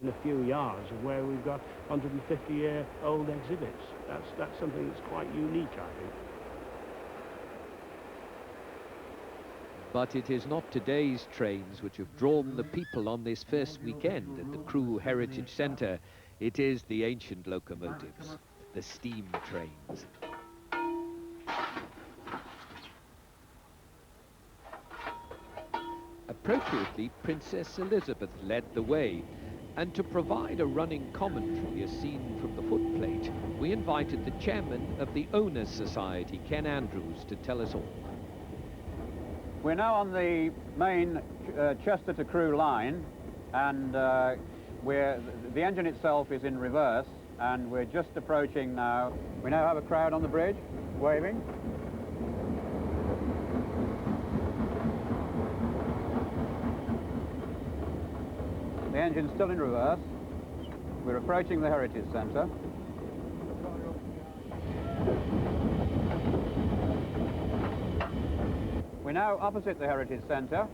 in a few yards of where we've got 150-year-old exhibits. That's something that's quite unique, I think. But it is not today's trains which have drawn the people on this first weekend at the Crewe Heritage Centre. It is the ancient locomotives, the steam trains. Appropriately, Princess Elizabeth led the way, and to provide a running commentary as seen from the footplate, we invited the chairman of the Owners Society, Ken Andrews, to tell us all. We're now on the main Chester to Crewe line, and the engine itself is in reverse, and we're just approaching now. We now have a crowd on the bridge, waving. The engine's still in reverse. We're approaching the Heritage Centre. We're now opposite the Heritage Centre.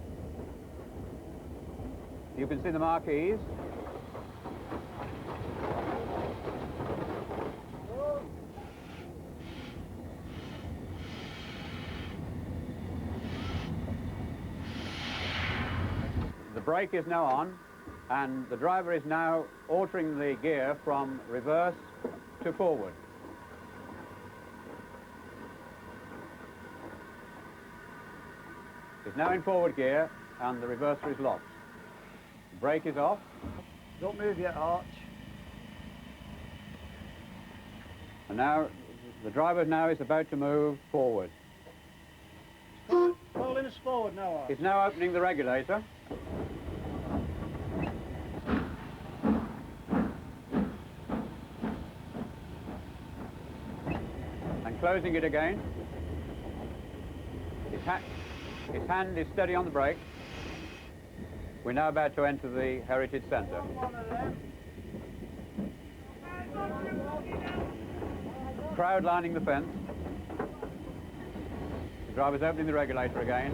You can see the marquees. The brake is now on, and the driver is now altering the gear from reverse to forward. It's now in forward gear, and the reverser is locked. The brake is off. Don't move yet, Arch. And now, the driver now is about to move forward. Pulling us forward now, Arch. He's now opening the regulator. And closing it again. His hand is steady on the brake. We're now about to enter the Heritage Centre. Crowd lining the fence. The driver's opening the regulator again.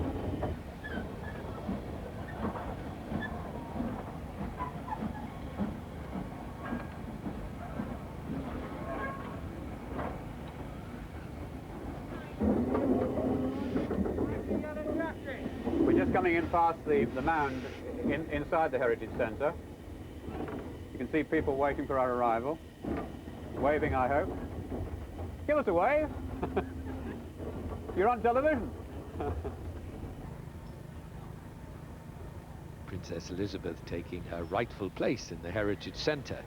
We're just coming in past the mound inside the Heritage Centre. You can see people waiting for our arrival. Waving, I hope. Give us a wave. You're on television. Princess Elizabeth taking her rightful place in the Heritage Centre.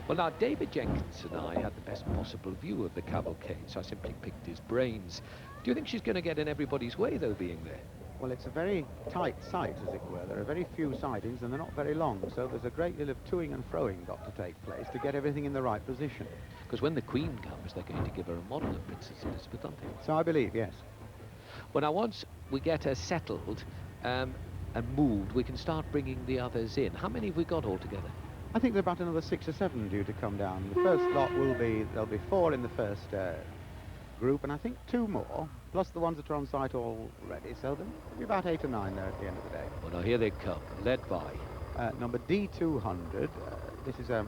Well, now, David Jenkins and I had the best possible view of the cavalcade, so I simply picked his brains. Do you think she's going to get in everybody's way, though, being there? Well, it's a very tight site, as it were. There are very few sidings, and they're not very long, so there's a great deal of toing and froing got to take place to get everything in the right position. Because when the Queen comes, they're going to give her a model of Princess Elizabeth, aren't they? So I believe, yes. Well, now, once we get her settled and moved, we can start bringing the others in. How many have we got altogether? I think there are about another 6 or 7 due to come down. The first lot there'll be 4 in the first group, and I think 2 more, plus the ones that are on site already, so there'll be about 8 or 9 there at the end of the day. Well, now, here they come, led by number D200. This is a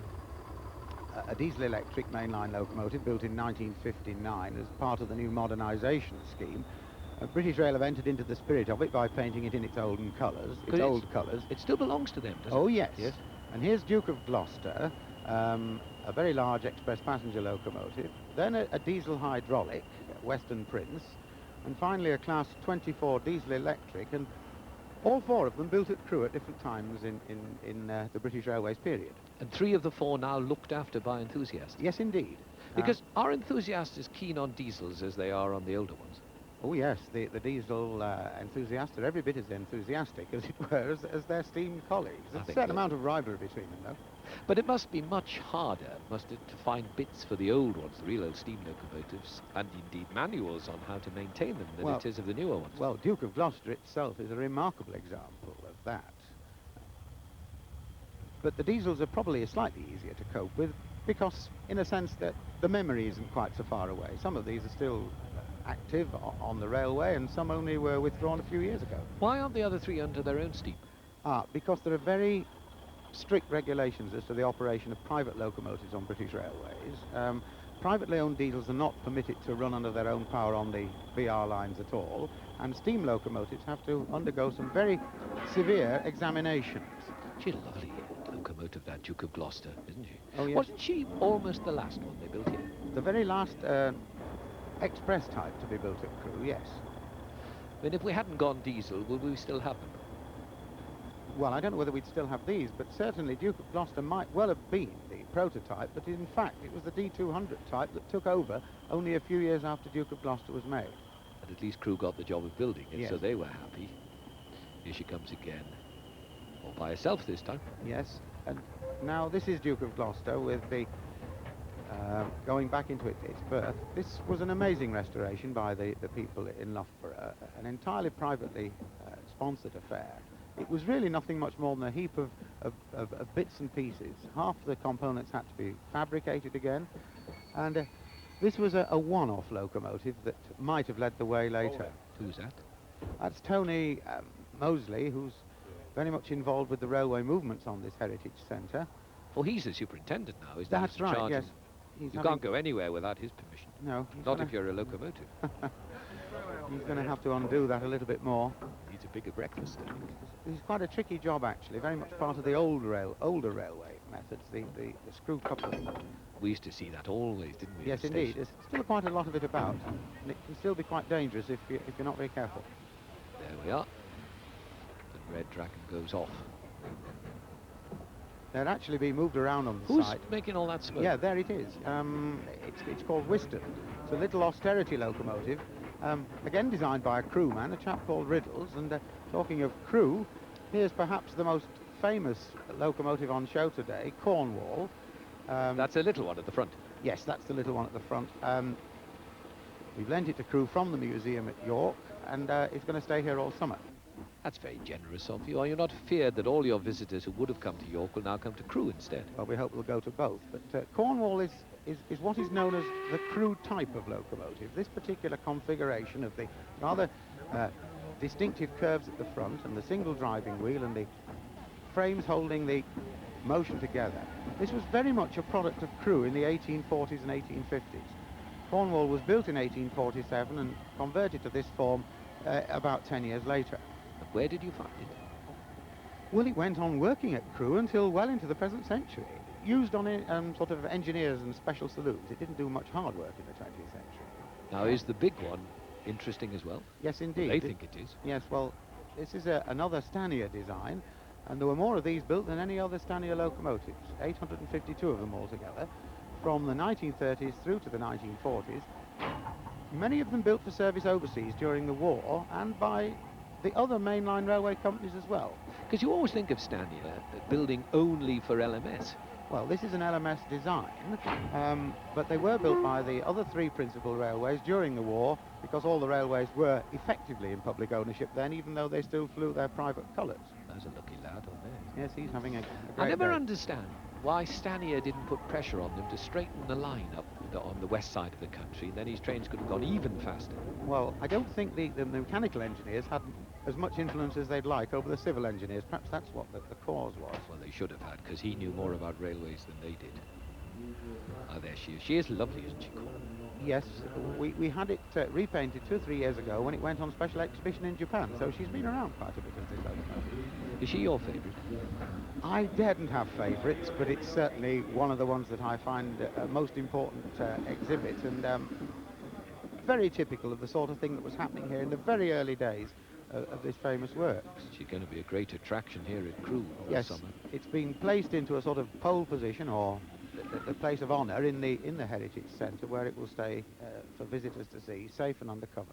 diesel-electric mainline locomotive built in 1959 as part of the new modernisation scheme. British Rail have entered into the spirit of it by painting it in its olden colours, old colours. It still belongs to them, doesn't it? Oh, yes. And here's Duke of Gloucester, a very large express passenger locomotive, then a diesel hydraulic, Western Prince, and finally a Class 24 diesel electric, and all 4 of them built at Crewe at different times in the British Railways period. And 3 of the 4 now looked after by enthusiasts? Yes, indeed. Because are enthusiasts as keen on diesels as they are on the older ones? Oh, yes, the diesel enthusiasts are every bit as enthusiastic, as it were, as their steam colleagues. There's a certain amount of rivalry between them, though. But it must be much harder, must it, to find bits for the old ones, the real old steam locomotives, and indeed manuals on how to maintain them than it is of the newer ones. Well, Duke of Gloucester itself is a remarkable example of that. But the diesels are probably slightly easier to cope with because, in a sense, that the memory isn't quite so far away. Some of these are still active on the railway, and some only were withdrawn a few years ago. Why aren't the other 3 under their own steam? Because there are very strict regulations as to the operation of private locomotives on British railways. Privately owned diesels are not permitted to run under their own power on the BR lines at all, and steam locomotives have to undergo some very severe examinations. She's a lovely locomotive, that Duke of Gloucester, isn't she? Oh, yes. Wasn't she almost the last one they built here? The very last express type to be built at Crewe, yes. I mean, if we hadn't gone diesel, would we still have them? Well, I don't know whether we'd still have these, but certainly Duke of Gloucester might well have been the prototype, but in fact it was the D200 type that took over only a few years after Duke of Gloucester was made. And at least Crewe got the job of building it, Yes. so they were happy. Here she comes again. All by herself this time. Yes, and now this is Duke of Gloucester with the going back into its birth. This was an amazing restoration by the people in Loughborough, an entirely privately sponsored affair. It was really nothing much more than a heap of bits and pieces. Half the components had to be fabricated again, and this was a one-off locomotive that might have led the way later. Who's that? That's Tony Mosley, who's very much involved with the railway movements on this heritage centre. Oh, he's the superintendent now, isn't he? That's He's in right, charge yes. of- He's You having- can't go anywhere without his permission. No. Not if you're a locomotive. He's going to have to undo that a little bit more. Needs a bigger breakfast. It's quite a tricky job, actually, very much part of the older railway methods, the screw coupling. We used to see that always, didn't we? at Yes, the indeed. station? There's still quite a lot of it about, and it can still be quite dangerous if you're not very careful. There we are. The red dragon goes off. They're actually being moved around on the Who's site. making all that smoke? Yeah, there it is. It's called Wiston. It's a little austerity locomotive, again designed by a Crewe man, a chap called Riddles. And talking of Crewe, here's perhaps the most famous locomotive on show today, Cornwall. That's a little one at the front. Yes, that's the little one at the front. We've lent it to Crewe from the museum at York, and it's going to stay here all summer. That's very generous of you. Are you not feared that all your visitors who would have come to York will now come to Crewe instead? Well, we hope we'll go to both. But Cornwall is what is known as the Crewe type of locomotive. This particular configuration of the rather distinctive curves at the front and the single driving wheel and the frames holding the motion together. This was very much a product of Crewe in the 1840s and 1850s. Cornwall was built in 1847 and converted to this form about 10 years later. And where did you find it? Well, it went on working at Crewe until well into the present century. Used on sort of engineers and special saloons. It didn't do much hard work in the 20th century. Now, is the big one interesting as well? Yes, indeed. They think it is. Yes, well, this is another Stanier design, and there were more of these built than any other Stanier locomotives, 852 of them altogether, from the 1930s through to the 1940s. Many of them built for service overseas during the war and by the other mainline railway companies as well. Because you always think of Stanier building only for LMS. Well, this is an LMS design, but they were built by the other three principal railways during the war because all the railways were effectively in public ownership then, even though they still flew their private colours. That's a lucky lad on there. Yes, he's having a great I never day. understand why Stanier didn't put pressure on them to straighten the line up on the west side of the country. Then his trains could have gone even faster. Well, I don't think the mechanical engineers had as much influence as they'd like over the civil engineers. Perhaps that's what the cause was. Well, they should have had, because he knew more about railways than they did. Ah, there she is. She is lovely, isn't she, Cole? Yes, we had it repainted 2 or 3 years ago when it went on special exhibition in Japan, so she's been around quite a bit of this locomotive. Is she your favourite? I daren't have favourites, but it's certainly one of the ones that I find most important exhibit, and very typical of the sort of thing that was happening here in the very early days of this famous works. She's going to be a great attraction here at Crewe all Yes, summer. it's been placed into a sort of pole position, or the place of honour in the Heritage Centre, where it will stay for visitors to see, safe and under cover.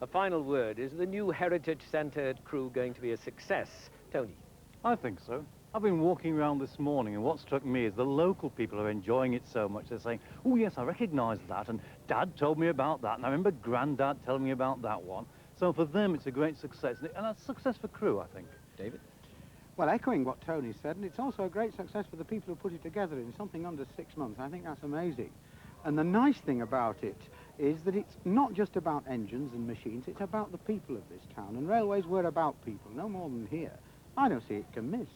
A final word. Is the new Heritage Centre at Crewe going to be a success? Tony? I think so. I've been walking around this morning, and what struck me is the local people are enjoying it so much. They're saying, oh yes, I recognise that, and Dad told me about that, and I remember Grandad telling me about that one. So for them, it's a great success, and a success for Crewe, I think. David? Well, echoing what Tony said, and it's also a great success for the people who put it together in something under 6 months. I think that's amazing. And the nice thing about it is that it's not just about engines and machines, it's about the people of this town. And railways were about people, no more than here. I don't see it can miss.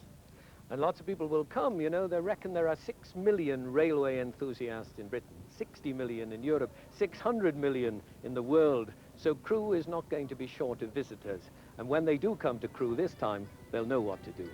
And lots of people will come, you know. They reckon there are 6 million railway enthusiasts in Britain, 60 million in Europe, 600 million in the world. So Crewe is not going to be short of visitors. And when they do come to Crewe this time, they'll know what to do.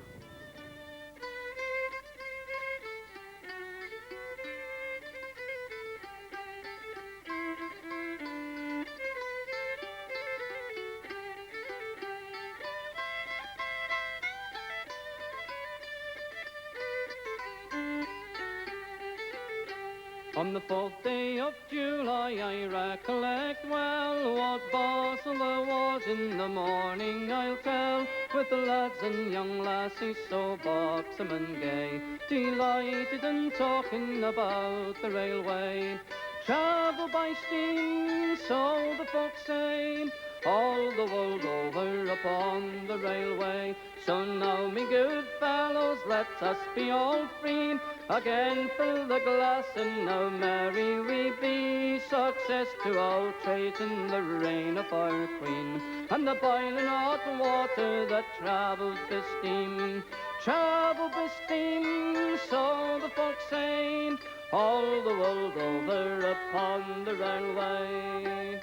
On the 4th day of July, I recollect well what bustle there was in the morning, I'll tell, with the lads and young lassies so buxom and gay, delighted and talking about the railway. Travel by steam, so the folks say, all the world over upon the railway. So now, me good fellows, let us be all free, again fill the glass and now merry we be. Success to all trades in the reign of our Queen, and the boiling hot water that travels by steam. Travel by steam, so the folks say, all the world over upon the railway.